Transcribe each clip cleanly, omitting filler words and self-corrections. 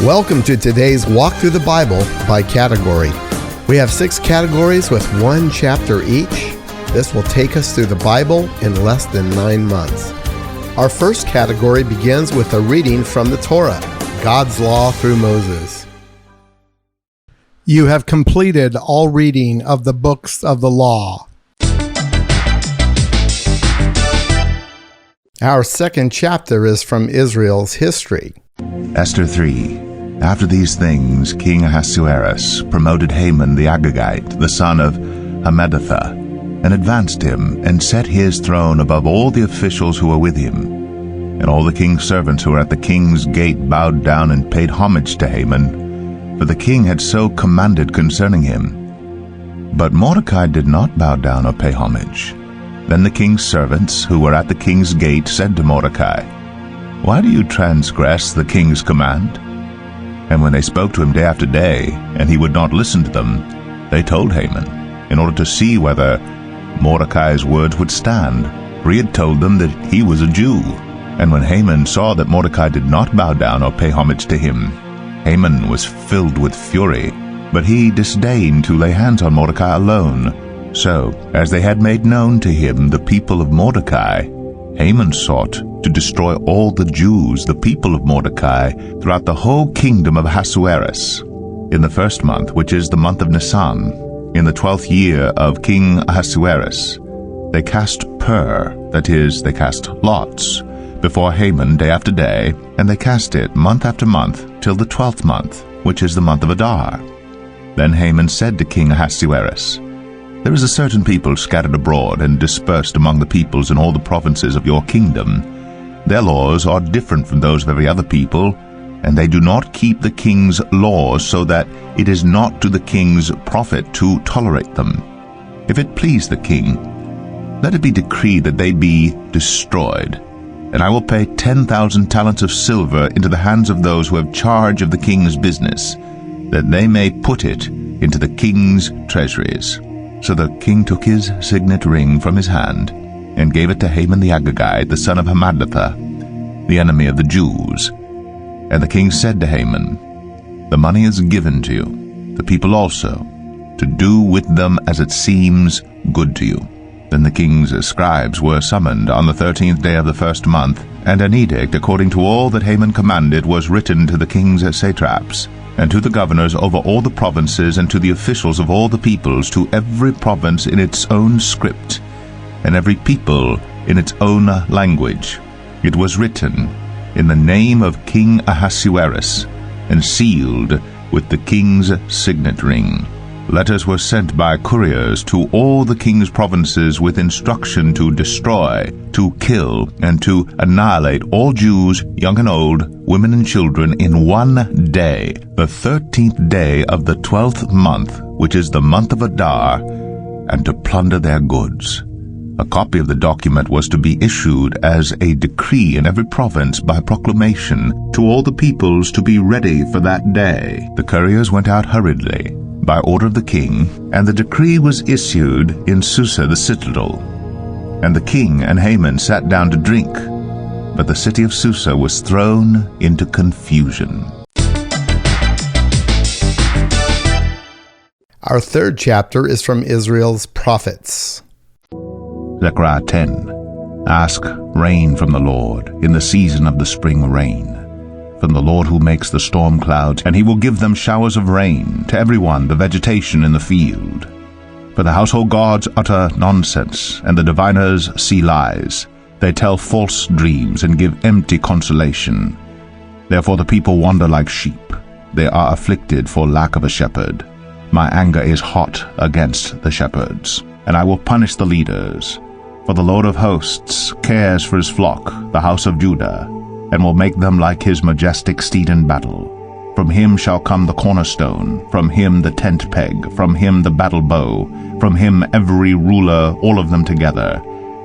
Welcome to today's Walk Through the Bible by category. We have 6 categories with 1 chapter each. This will take us through the Bible in less than 9 months. Our first category begins with a reading from the Torah, God's law through Moses. You have completed all reading of the books of the law. Our second chapter is from Israel's history. Esther 3. After these things, King Ahasuerus promoted Haman the Agagite, the son of Hammedatha, and advanced him, and set his throne above all the officials who were with him. And all the king's servants who were at the king's gate bowed down and paid homage to Haman, for the king had so commanded concerning him. But Mordecai did not bow down or pay homage. Then the king's servants who were at the king's gate said to Mordecai, "Why do you transgress the king's command?" And when they spoke to him day after day, and he would not listen to them, they told Haman, in order to see whether Mordecai's words would stand, for he had told them that he was a Jew. And when Haman saw that Mordecai did not bow down or pay homage to him, Haman was filled with fury, but he disdained to lay hands on Mordecai alone. So, as they had made known to him the people of Mordecai, Haman sought to destroy all the Jews, the people of Mordecai, throughout the whole kingdom of Ahasuerus. In the first month, which is the month of Nisan, in the 12th year of King Ahasuerus, they cast that is, they cast lots, before Haman day after day, and they cast it month after month, till the 12th month, which is the month of Adar. Then Haman said to King Ahasuerus, "There is a certain people scattered abroad and dispersed among the peoples in all the provinces of your kingdom. Their laws are different from those of every other people, and they do not keep the king's laws, so that it is not to the king's profit to tolerate them. If it please the king, let it be decreed that they be destroyed, and I will pay 10,000 talents of silver into the hands of those who have charge of the king's business, that they may put it into the king's treasuries." So the king took his signet ring from his hand, and gave it to Haman the Agagite, the son of Hammedatha, the enemy of the Jews. And the king said to Haman, "The money is given to you, the people also, to do with them as it seems good to you." Then the king's scribes were summoned on the 13th day of the first month, and an edict according to all that Haman commanded was written to the king's satraps, and to the governors over all the provinces, and to the officials of all the peoples, to every province in its own script, and every people in its own language. It was written in the name of King Ahasuerus, and sealed with the king's signet ring. Letters were sent by couriers to all the king's provinces with instruction to destroy, to kill, and to annihilate all Jews, young and old, women and children, in one day, the 13th day of the 12th month, which is the month of Adar, and to plunder their goods. A copy of the document was to be issued as a decree in every province by proclamation to all the peoples to be ready for that day. The couriers went out hurriedly, by order of the king, and the decree was issued in Susa the citadel. And the king and Haman sat down to drink, but the city of Susa was thrown into confusion. Our third chapter is from Israel's prophets. Zechariah 10. Ask rain from the Lord in the season of the spring rain, from the Lord who makes the storm clouds, and he will give them showers of rain, to everyone the vegetation in the field. For the household gods utter nonsense, and the diviners see lies. They tell false dreams, and give empty consolation. Therefore the people wander like sheep. They are afflicted for lack of a shepherd. My anger is hot against the shepherds, and I will punish the leaders. For the Lord of hosts cares for his flock, the house of Judah, and will make them like his majestic steed in battle. From him shall come the cornerstone, from him the tent peg, from him the battle bow, from him every ruler, all of them together.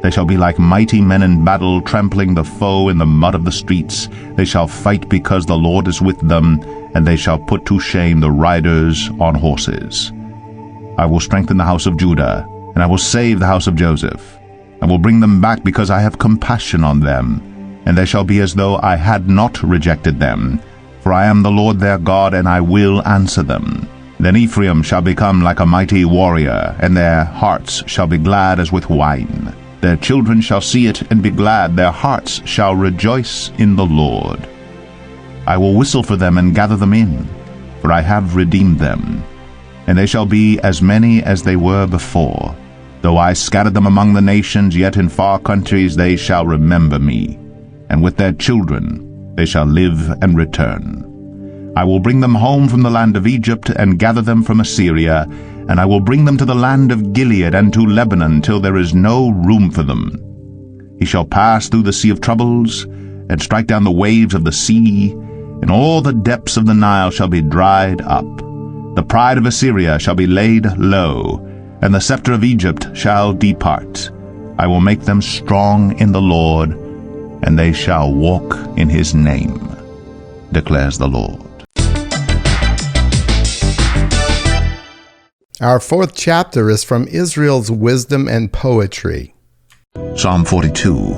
They shall be like mighty men in battle, trampling the foe in the mud of the streets. They shall fight because the Lord is with them, and they shall put to shame the riders on horses. I will strengthen the house of Judah, and I will save the house of Joseph. I will bring them back because I have compassion on them, and they shall be as though I had not rejected them, For I am the Lord their God, and I will answer them. Then Ephraim shall become like a mighty warrior, and their hearts shall be glad as with wine. Their children shall see it and be glad, their hearts shall rejoice in the Lord. I will whistle for them and gather them in, for I have redeemed them. And they shall be as many as they were before. Though I scattered them among the nations, yet in far countries they shall remember me, and with their children they shall live and return. I will bring them home from the land of Egypt, and gather them from Assyria, and I will bring them to the land of Gilead and to Lebanon, till there is no room for them. He shall pass through the sea of troubles, and strike down the waves of the sea, and all the depths of the Nile shall be dried up. The pride of Assyria shall be laid low, and the scepter of Egypt shall depart. I will make them strong in the Lord, and they shall walk in his name, declares the Lord. Our fourth chapter is from Israel's wisdom and poetry. Psalm 42.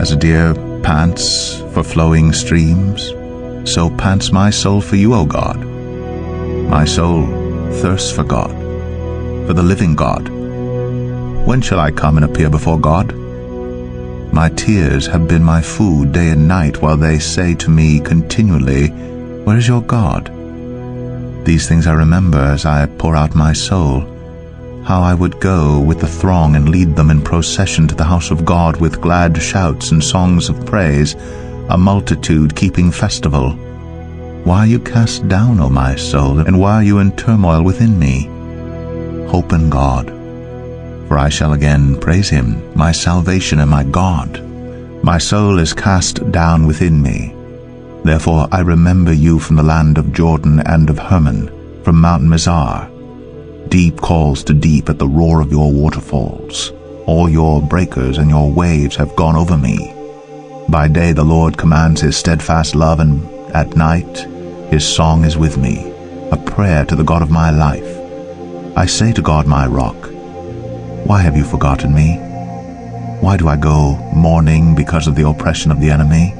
As a deer pants for flowing streams, so pants my soul for you, O God. My soul thirsts for God, for the living God. When shall I come and appear before God? My tears have been my food day and night, while they say to me continually, Where is your God? These things I remember as I pour out my soul, how I would go with the throng and lead them in procession to the house of God with glad shouts and songs of praise, a multitude keeping festival. Why are you cast down, O my soul, and why are you in turmoil within me? Hope in God, for I shall again praise him, my salvation and my God. My soul is cast down within me. Therefore I remember you from the land of Jordan and of Hermon, from Mount Mizar. Deep calls to deep at the roar of your waterfalls. All your breakers and your waves have gone over me. By day the Lord commands his steadfast love, and at night his song is with me, a prayer to the God of my life. I say to God my rock, Why have you forgotten me? Why do I go mourning because of the oppression of the enemy?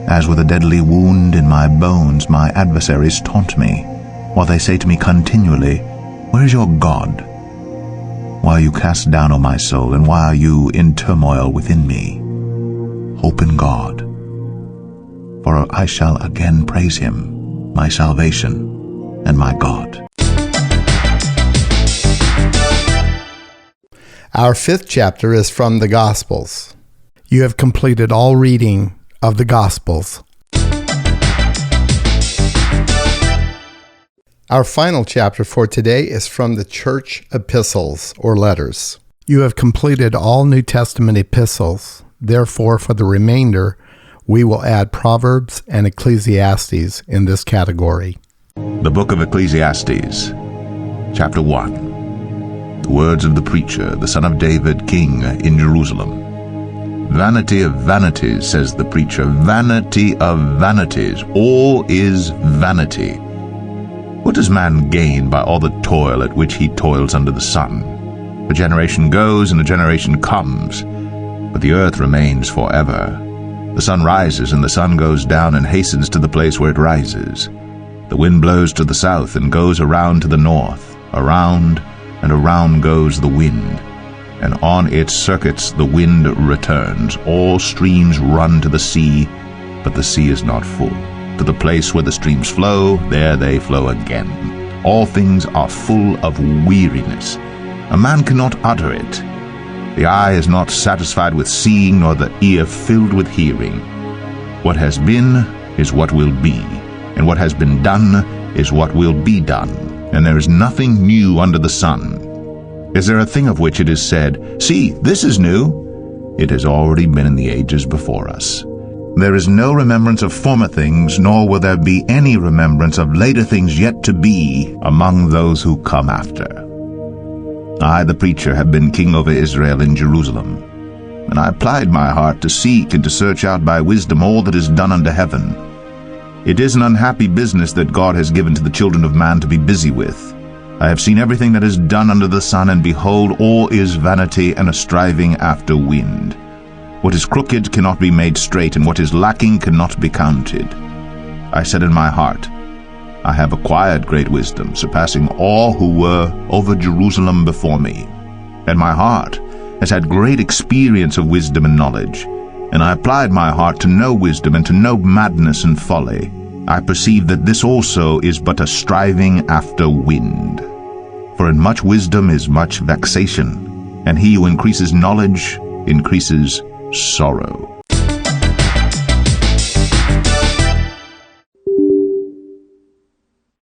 As with a deadly wound in my bones, my adversaries taunt me, while they say to me continually, Where is your God? Why are you cast down, O my soul, and why are you in turmoil within me? Hope in God, for I shall again praise him, my salvation and my God. Our fifth chapter is from the Gospels. You have completed all reading of the Gospels. Our final chapter for today is from the church epistles, or letters. You have completed all New Testament epistles. Therefore, for the remainder, we will add Proverbs and Ecclesiastes in this category. The book of Ecclesiastes, chapter 1. The words of the preacher, the son of David, king in Jerusalem. Vanity of vanities, says the preacher, vanity of vanities, all is vanity. What does man gain by all the toil at which he toils under the sun? A generation goes and a generation comes, but the earth remains forever. The sun rises and the sun goes down and hastens to the place where it rises. The wind blows to the south and goes around to the north. Around and around goes the wind, and on its circuits the wind returns. All streams run to the sea, but the sea is not full. To the place where the streams flow, there they flow again. All things are full of weariness. A man cannot utter it. The eye is not satisfied with seeing, nor the ear filled with hearing. What has been is what will be, and what has been done is what will be done, and there is nothing new under the sun. Is there a thing of which it is said, See, this is new? It has already been in the ages before us. There is no remembrance of former things, nor will there be any remembrance of later things yet to be among those who come after. I, the preacher, have been king over Israel in Jerusalem, and I applied my heart to seek and to search out by wisdom all that is done under heaven. It is an unhappy business that God has given to the children of man to be busy with. I have seen everything that is done under the sun, and behold, all is vanity and a striving after wind. What is crooked cannot be made straight, and what is lacking cannot be counted. I said in my heart, I have acquired great wisdom, surpassing all who were over Jerusalem before me. And my heart has had great experience of wisdom and knowledge, and I applied my heart to know wisdom and to know madness and folly. I perceive that this also is but a striving after wind. For in much wisdom is much vexation, and he who increases knowledge increases sorrow.